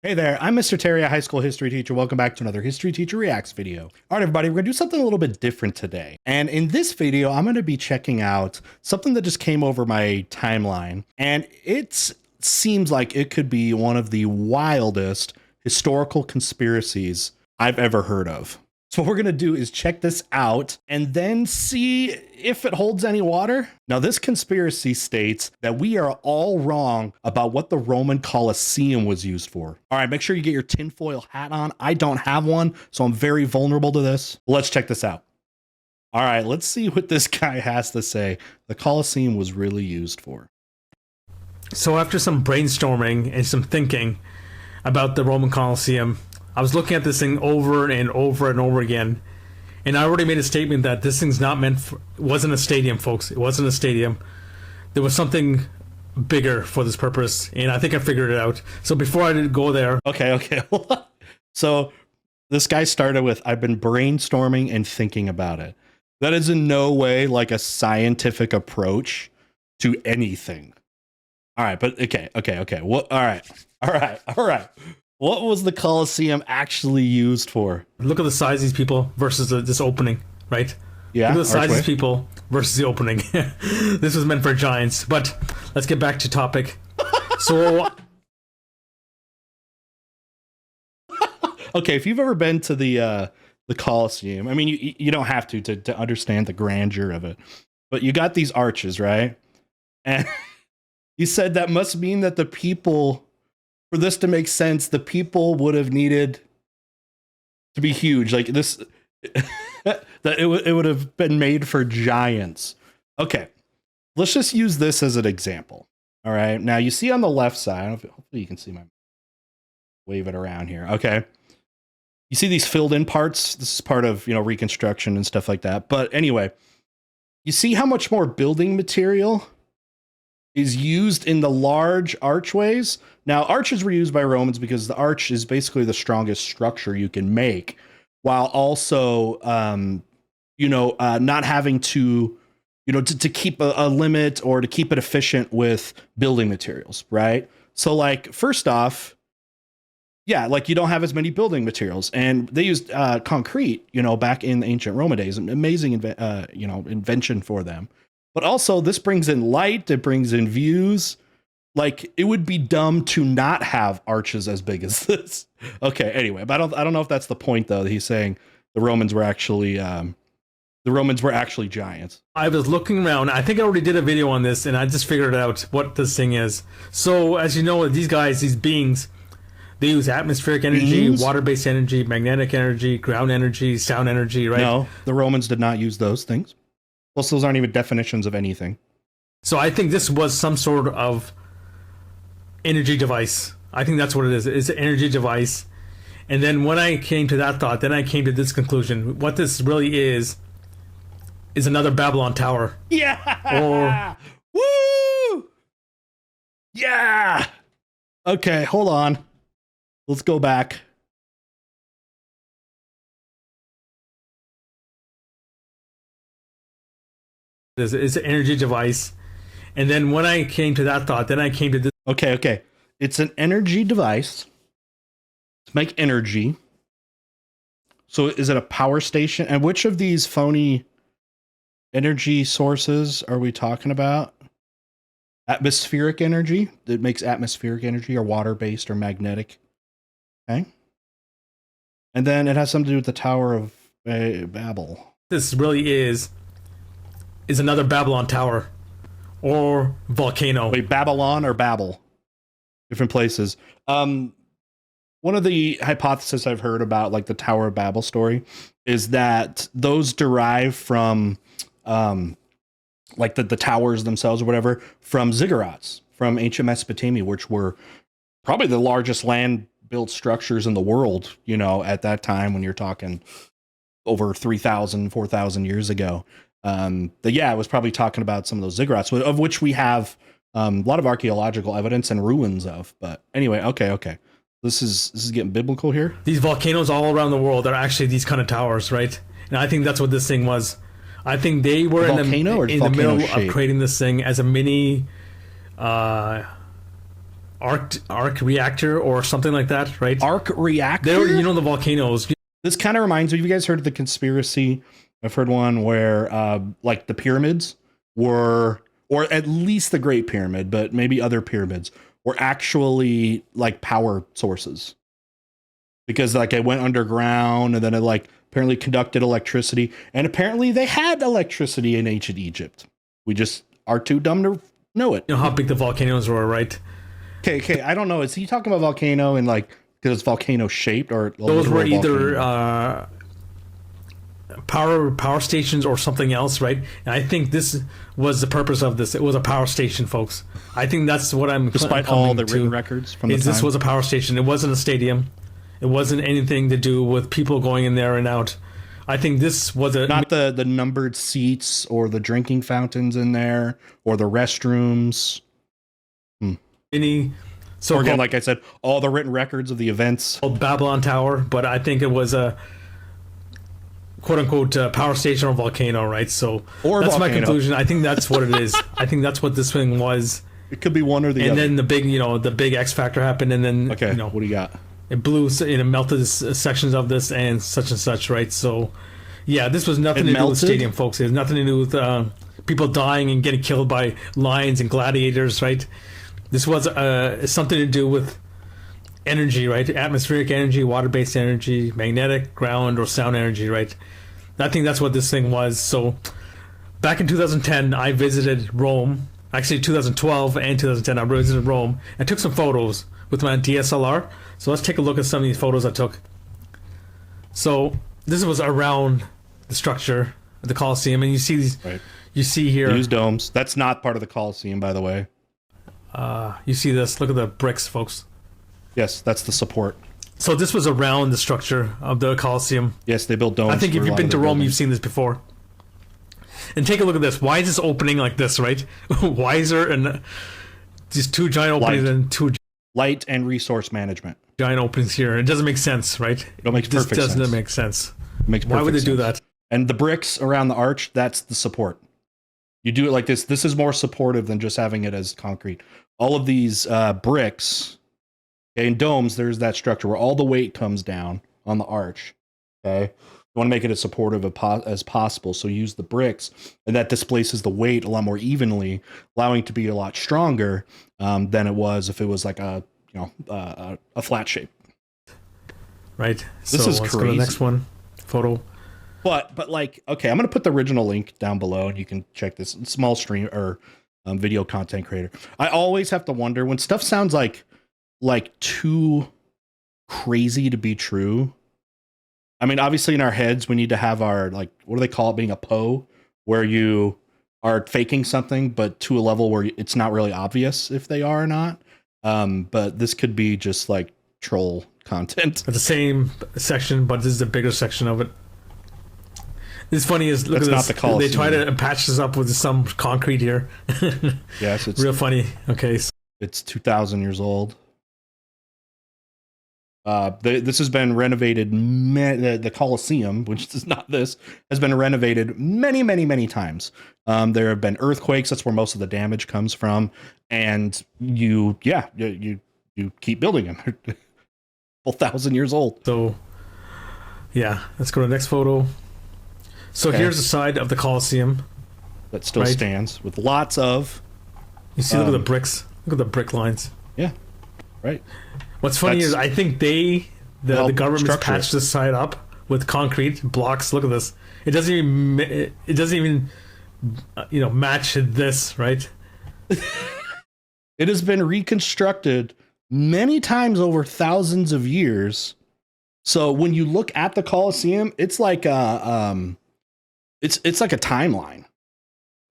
Hey there, I'm Mr. Terry, a high school history teacher. Welcome back to another History Teacher Reacts video. All right, everybody, we're gonna do something a little bit different today. And in this video, I'm gonna be checking out something that just came over my timeline. And it seems like it could be one of the wildest historical conspiracies I've ever heard of. So what we're gonna do is check this out and then see if it holds any water. Now, this conspiracy states that we are all wrong about what the Roman Colosseum was used for. All right, make sure you get your tinfoil hat on. I don't have one, so I'm very vulnerable to this. Let's check this out. All right, let's see what this guy has to say the Colosseum was really used for. So after some brainstorming and some thinking about the Roman Colosseum, I was looking at this thing over and over and over again, and I already made a statement that this thing's not meant for, it wasn't a stadium, folks. It wasn't a stadium. There was something bigger for this purpose, and I think I figured it out. So before I did go there... Okay. So this guy started with, I've been brainstorming and thinking about it. That is in no way like a scientific approach to anything. All right, but okay. What? All right. What was the Colosseum actually used for? Look at the size of these people versus this opening, right? Yeah. Look at the size of these people versus the opening. This was meant for giants, but let's get back to topic. So... Okay, if you've ever been to the Colosseum, I mean, you don't have to understand the grandeur of it, but you got these arches, right? And you said that must mean that the people... For this to make sense, the people would have needed to be huge, like this. That it would have been made for giants. Okay, let's just use this as an example. All right, now you see on the left side. Hopefully, you can see my wave it around here. Okay, you see these filled-in parts. This is part of reconstruction and stuff like that. But anyway, you see how much more building material is used in the large archways. Now, arches were used by Romans because the arch is basically the strongest structure you can make, while also, not having to, to keep a limit or to keep it efficient with building materials, right? So, like, first off, yeah, like you don't have as many building materials, and they used concrete, back in ancient Roman days, an amazing, invention for them. But also, this brings in light, it brings in views. Like, it would be dumb to not have arches as big as this. Okay, anyway, but I don't know if that's the point, though. He's saying the Romans were actually giants. I was looking around. I think I already did a video on this, and I just figured out what this thing is. So, as you know, these guys, these beings, they use atmospheric energy, water-based energy, magnetic energy, ground energy, sound energy, right? No, the Romans did not use those things. Plus, those aren't even definitions of anything. So I think this was some sort of energy device. I think that's what it is. It's an energy device. And then when I came to that thought, then I came to this conclusion. What this really is another Babylon Tower. Yeah! Woo! Yeah! Okay, hold on. Let's go back. It's an energy device. And then when I came to that thought, then I came to this. Okay. It's an energy device to make energy. So is it a power station? And which of these phony energy sources are we talking about? Atmospheric energy. It makes atmospheric energy, or water-based, or magnetic. Okay. And then it has something to do with the Tower of Babel. This really is another Babylon Tower or volcano. Wait, Babylon or Babel? Different places. One of the hypotheses I've heard about, like, the Tower of Babel story is that those derive from like the towers themselves or whatever from ziggurats from ancient Mesopotamia, which were probably the largest land built structures in the world, at that time, when you're talking over 3,000, 4,000 years ago. It was probably talking about some of those ziggurats, of which we have a lot of archaeological evidence and ruins of. But anyway, okay. This is getting biblical here. These volcanoes all around the world are actually these kind of towers, right? And I think that's what this thing was. I think they were in the middle of creating this thing as a mini arc reactor or something like that, right? Arc reactor. There, you know, the volcanoes. This kind of reminds me. Have you guys heard of the conspiracy? I've heard one where, like the pyramids were, or at least the Great Pyramid, but maybe other pyramids were actually like power sources because like it went underground and then it like apparently conducted electricity, and apparently they had electricity in ancient Egypt. We just are too dumb to know it. You know how big the volcanoes were, right? Okay. I don't know. Is he talking about volcano and like because it's volcano shaped, or those were either power stations or something else, right? And I think this was the purpose of this. It was a power station, folks. I think that's what I'm. Despite all the written records from the time. This was a power station. It wasn't a stadium. It wasn't anything to do with people going in there and out. I think this was not the numbered seats or the drinking fountains in there or the restrooms. So again, like I said, all the written records of the events. Babylon Tower, but I think it was a quote unquote power station or volcano, right? So or that's volcano. My conclusion. I think that's what it is. I think that's what this thing was. It could be one or the other. And then the big X factor happened, and then okay, what do you got? It blew, it melted sections of this and such, right? So yeah, this was nothing to do with stadium, folks. It has nothing to do with people dying and getting killed by lions and gladiators, right? This was something to do with energy, right? Atmospheric energy, water-based energy, magnetic, ground, or sound energy, right? I think that's what this thing was. So back in 2010, I visited Rome. Actually, 2012 and 2010, I visited Rome and took some photos with my DSLR. So let's take a look at some of these photos I took. So this was around the structure of the Colosseum, and you see these. Right. You see here. Use domes. That's not part of the Colosseum, by the way. You see this. Look at the bricks, folks. Yes, that's the support. So this was around the structure of the Colosseum. Yes, they built domes. I think if you've been to Rome, you've seen this before. And take a look at this. Why is this opening like this, right? Why is there these two giant openings and two light and resource management? Giant openings here. It doesn't make sense, right? It makes perfect sense. This doesn't make sense. It makes perfect Why would they sense. do that? And the bricks around the arch, that's the support. You do it like this. This is more supportive than just having it as concrete. All of these bricks, okay, in domes, there's that structure where all the weight comes down on the arch. Okay, you want to make it as supportive as possible. So use the bricks, and that displaces the weight a lot more evenly, allowing it to be a lot stronger than it was if it was like a flat shape. Right. This so is let's crazy. go to the next one. Photo. But like, okay, I'm gonna put the original link down below, and you can check this. Small stream or video content creator. I always have to wonder when stuff sounds like too crazy to be true. I mean, obviously in our heads, we need to have our, like, what do they call it? Being a Poe, where you are faking something, but to a level where it's not really obvious if they are or not. But this could be just like troll content. It's the same section, but this is a bigger section of it. It's funny is look That's at not this. the Colosseum. They try to patch this up with some concrete here. Yes, it's real funny. Okay, so it's 2,000 years old. This has been renovated. The Colosseum, which is not this, has been renovated many times. There have been earthquakes. That's where most of the damage comes from. And you keep building them. 1,000 years old. So yeah, let's go to the next photo. So okay. Here's the side of the Colosseum that still stands with lots of. You see, look at the bricks. Look at the brick lines. Yeah, right. What's funny is I think the government's patched this side up with concrete blocks. Look at this. It doesn't even match this, right? It has been reconstructed many times over thousands of years. So when you look at the Colosseum, it's like it's like a timeline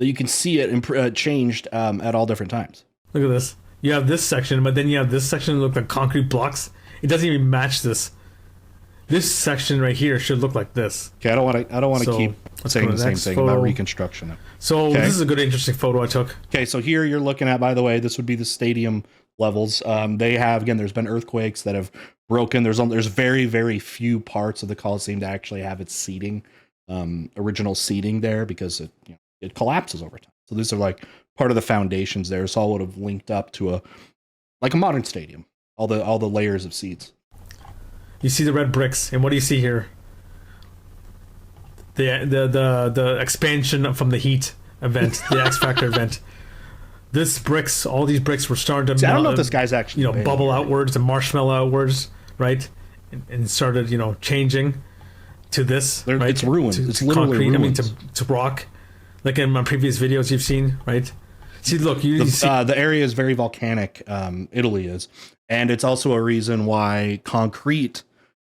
that you can see it changed at all different times. Look at this. You have this section, but then you have this section that look like concrete blocks. It doesn't even match this. This section right here should look like this. Okay, I don't want to keep saying the same thing about reconstruction. So this is a good, interesting photo I took. Okay, so here you're looking at, by the way, this would be the stadium levels. They have, again, there's been earthquakes that have broken. There's very few parts of the Colosseum that actually have its seating, original seating there, because it collapses over time. So these are like part of the foundations there. So all would have linked up to like a modern stadium. All the layers of seats. You see the red bricks, and what do you see here? The expansion from the heat event, the X Factor event. All these bricks were starting to I don't know if this guy's actually bubble outwards and marshmallow outwards, right? And started, changing to this, right? It's ruined. It's literally concrete. ruined. I mean, to rock, like in my previous videos you've seen, right? See, look, you see the area is very volcanic. Italy is, and it's also a reason why concrete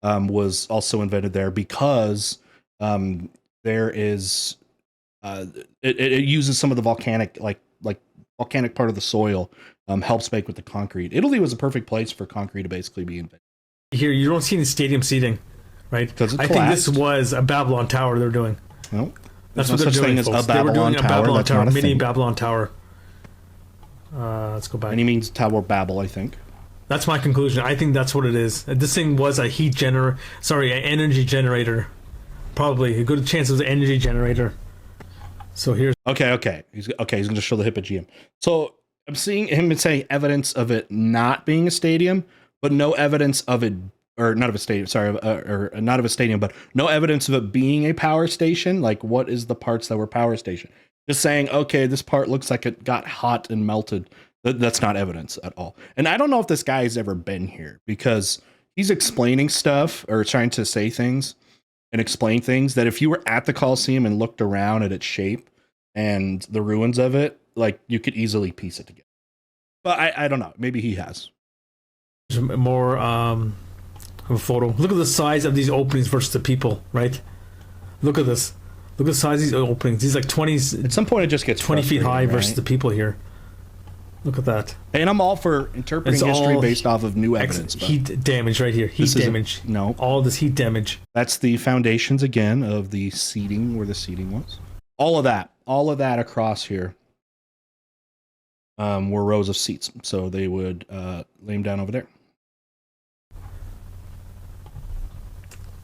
was also invented there, because there is it uses some of the volcanic like volcanic part of the soil, helps make with the concrete. Italy was a perfect place for concrete to basically be invented. Here, you don't see any stadium seating, right? I think this was a Babylon Tower they're doing. No, that's what they're doing, folks. They were doing a Babylon Tower, mini Babylon Tower. Let's go back. And he means Tower Babel, I think. That's my conclusion. I think that's what it is. This thing was an energy generator. Probably a good chance it was an energy generator. So here's okay. He's going to show the Hippogeium. So I'm seeing him say evidence of it not being a stadium, but no evidence of it, or not of a stadium. Sorry, or not of a stadium, but no evidence of it being a power station. Like, what is the parts that were power station? Just saying, okay, this part looks like it got hot and melted. That's not evidence at all. And I don't know if this guy has ever been here, because he's explaining stuff or trying to say things and explain things that if you were at the Colosseum and looked around at its shape and the ruins of it, like, you could easily piece it together. But I don't know. Maybe he has. More of a photo. Look at the size of these openings versus the people, right? Look at this. Look at the size of these openings. These like 20s. At some point, it just gets 20 feet high versus the people here. Look at that. And I'm all for interpreting history based off of new evidence. Heat damage right here. Heat damage. No. All this heat damage. That's the foundations again of the seating, where the seating was. All of that across here were rows of seats. So they would lay them down over there.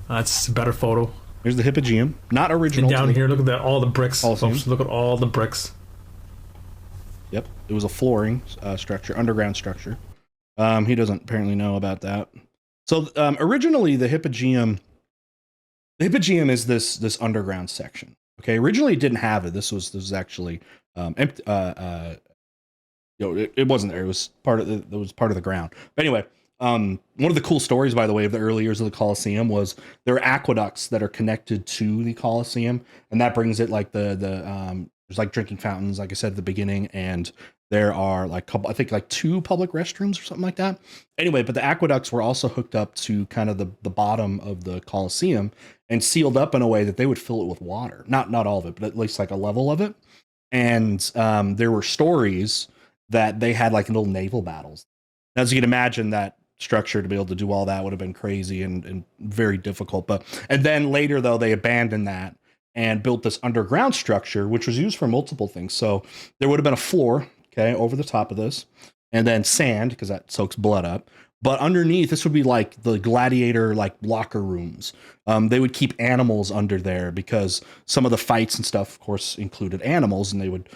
That's a better photo. Here's the Hippogeium. Not original. And down here, look at all the bricks. Folks, look at all the bricks. Yep, it was a flooring structure, underground structure. He doesn't apparently know about that. So originally, the Hippogeium is this underground section. Okay, originally it didn't have it. This was actually empty. It wasn't there. It was part of the ground. But anyway, one of the cool stories, by the way, of the early years of the Colosseum was there are aqueducts that are connected to the Colosseum, and that brings it like there's like drinking fountains, like I said at the beginning, and there are like I think like 2 public restrooms or something like that. Anyway, but the aqueducts were also hooked up to kind of the bottom of the Colosseum and sealed up in a way that they would fill it with water. Not all of it, but at least like a level of it. And there were stories that they had like little naval battles. As you can imagine, that structure to be able to do all that would have been crazy and very difficult. And then later, though, they abandoned that and built this underground structure, which was used for multiple things. So there would have been a floor, okay, over the top of this, and then sand, because that soaks blood up. But underneath, this would be like the gladiator, like locker rooms. They would keep animals under there because some of the fights and stuff, of course, included animals, and they would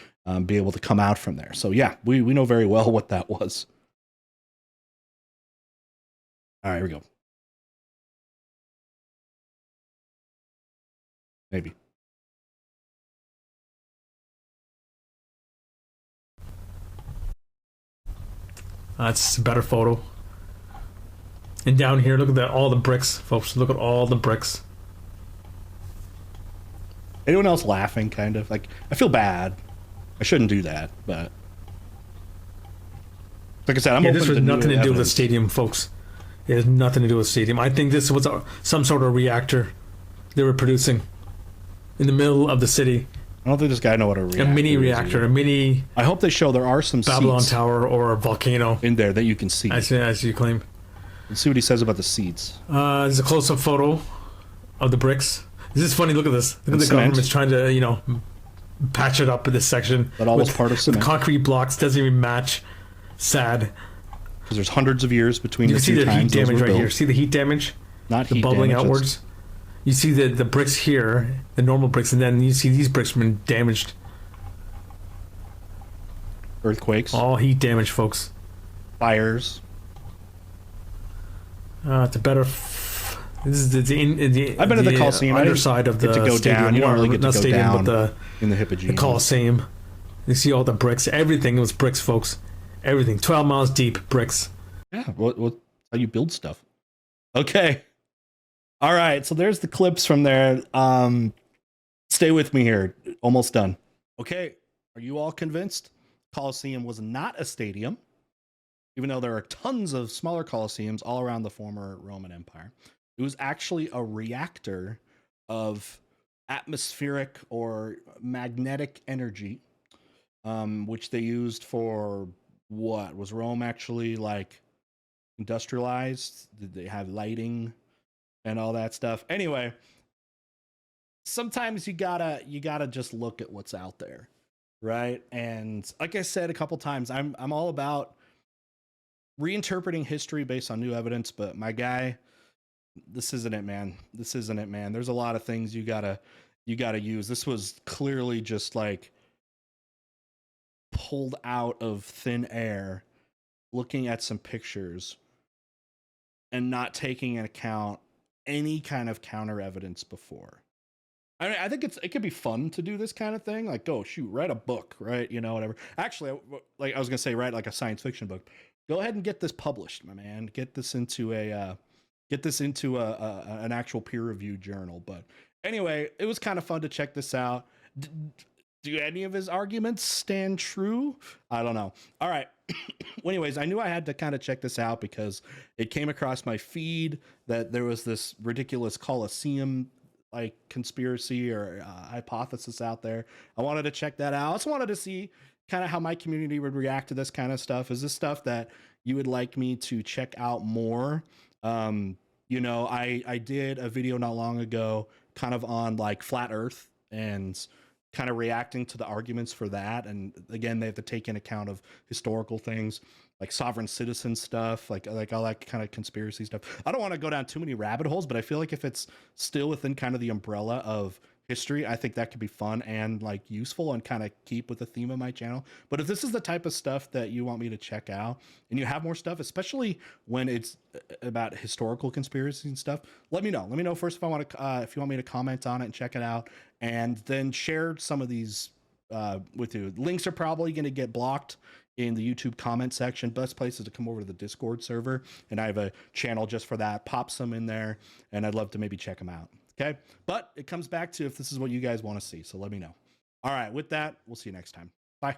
be able to come out from there. So yeah, we know very well what that was. All right, here we go. Maybe. That's a better photo. And down here, look at all the bricks, folks. Look at all the bricks. Anyone else laughing, kind of? Like, I feel bad. I shouldn't do that, but... Like I said, I'm open this to has nothing to do with the evidence. Stadium, folks. It has nothing to do with Stadium. I think this was some sort of reactor they were producing in the middle of the city. I don't think this guy know what a reactor A mini is reactor, either. a mini... I hope they show there are some Babylon seats Tower or a volcano in there that you can see. as you claim. Let's see what he says about the seats. There's a close-up photo of the bricks. This is funny. Look at this. Look at the cement. government's trying to, patch it up in this section. That all was part of with cement. concrete blocks. Doesn't even match. Sad. Because there's hundreds of years between You the can see two the heat times those damage were right built. here. See the heat damage? Not The heat bubbling damage, outwards. You see the bricks here, the normal bricks, and then you see these bricks been damaged. earthquakes. All heat damage, folks. fires. It's a better. This is the I've been to the Colosseum. Underside of the get to go stadium. down. You don't really get to go down but in the the Hippogene. Colosseum. You see all the bricks. Everything was bricks, folks. Everything. 12 miles deep bricks. Yeah, what how you build stuff. Okay. All right, so there's the clips from there. Stay with me here. Almost done. Okay, are you all convinced? Colosseum was not a stadium, even though there are tons of smaller Colosseums all around the former Roman Empire. It was actually a reactor of atmospheric or magnetic energy, which they used for what? Was Rome actually like industrialized? Did they have lighting and all that stuff? Anyway, sometimes you gotta just look at what's out there, right? And like I said a couple times, I'm all about reinterpreting history based on new evidence, but my guy, this isn't it, man. This isn't it, man. There's a lot of things you gotta use. This was clearly just like pulled out of thin air, looking at some pictures and not taking into account any kind of counter evidence before. I mean, I think it could be fun to do this kind of thing. Like, go shoot, write a book, right? You know, whatever. Actually, like I was gonna say, write like a science fiction book. Go ahead and get this published, my man. Get this into an actual peer reviewed journal. But anyway, it was kind of fun to check this out. Do any of his arguments stand true? I don't know. All right. Anyways, I knew I had to kind of check this out because it came across my feed that there was this ridiculous Colosseum like conspiracy or hypothesis out there. I wanted to check that out. I also wanted to see kind of how my community would react to this kind of stuff. Is this stuff that you would like me to check out more? You know, I did a video not long ago kind of on like flat earth and kind of reacting to the arguments for that. And again, they have to take in account of historical things like sovereign citizen stuff, like all that kind of conspiracy stuff. I don't want to go down too many rabbit holes, but I feel like if it's still within kind of the umbrella of history, I think that could be fun and like useful and kind of keep with the theme of my channel. But if this is the type of stuff that you want me to check out and you have more stuff, especially when it's about historical conspiracies and stuff, let me know. Let me know first if I want to, if you want me to comment on it and check it out, and then share some of these with you. Links are probably going to get blocked in the YouTube comment section. Best place is to come over to the Discord server, and I have a channel just for that. Pop some in there, and I'd love to maybe check them out. Okay, but it comes back to if this is what you guys want to see, so let me know. All right, with that, we'll see you next time. Bye.